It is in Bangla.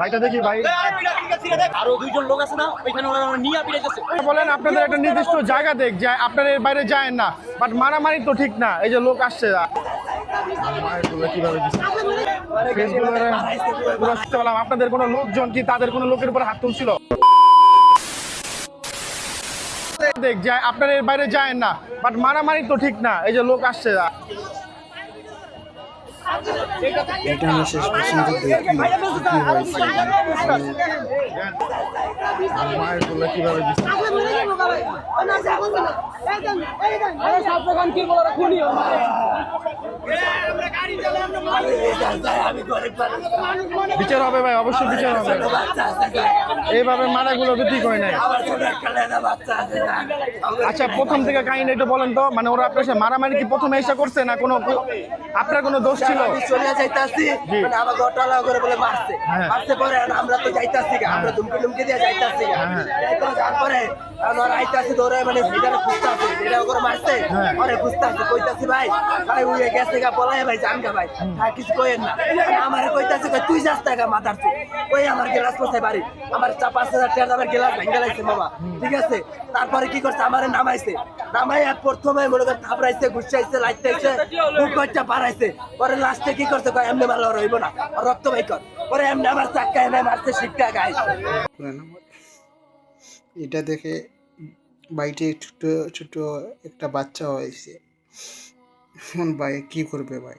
ভাইটা দেখি ভাই। আরো দুইজন লোক আছে না ওইখানে, ওরা নিয়ে পিড়াইতেছে। বলেন আপনাদের একটা নির্দিষ্ট জায়গা দেখ যে আপনারা এর বাইরে যায় না, বাট মারামারি তো ঠিক না। এই যে লোক আসছে কিভাবে আপনাদের কোনো লোকজন কি তাদের কোনো লোকের উপর হাত তুলছিল? দেখ যে আপনারা এর বাইরে যায় না, বাট মারামারি তো ঠিক না। এই যে লোক আসছে এটা আমি শেষ পর্যন্ত দেখি কিভাবে বিচার হবে ভাই, অবশ্যই বিচার হবে। এইভাবে মারাগুলো তো ঠিক হয় নাই। আচ্ছা, প্রথম থেকে কাহিনী একটু বলেন তো, মানে ওরা আপনার সাথে মারামারি কি প্রথমে এসে করছে না কোনো আপনার কোনো দোষ ছিল? চলে যাইতাছি, মানে আমাকে অটোলা করে বলে মারছে, মারতে পরে আমরা তো যাইতাছি, আমরা ধুমকি দিয়ে যাইতাছি। তারপরে আমার আইতাছি ধরে, মানে ভিতরে খুঁজতাছি, যেটা করে মারছে পরে খুঁজতাছি, কইতাছি ভাই ভাই উড়ে গেছে গা, বলাই ভাই জানগা ভাই, আর কিছু কইেন না। আমার কইতাছি তুই যাস টাকা মাথার তুই ওই আমার গেলাস কোথায় বাড়ি, আমার 5,000 টাকা আমার গেলাস ভেঙে লাগছে বাবা, ঠিক আছে। তারপরে কি করছে, আমার নামাইছে, নামাই প্রথমে মনে করে থাপড়াইছে, ঘুষাইছে, লাইটাইছে, বুক বাচ্চা পারাইছে। পরে লাস্টে কি করছে, এমনি মারলে রইব না, রক্ত বাই কর। পরে এমনি আমার চাক্কা এনে মারছে, শিক্ষা গায়ে। এটা দেখে বাড়িতে ছোট ছোট একটা বাচ্চা হয়েছে, ভাই কি করবে ভাই?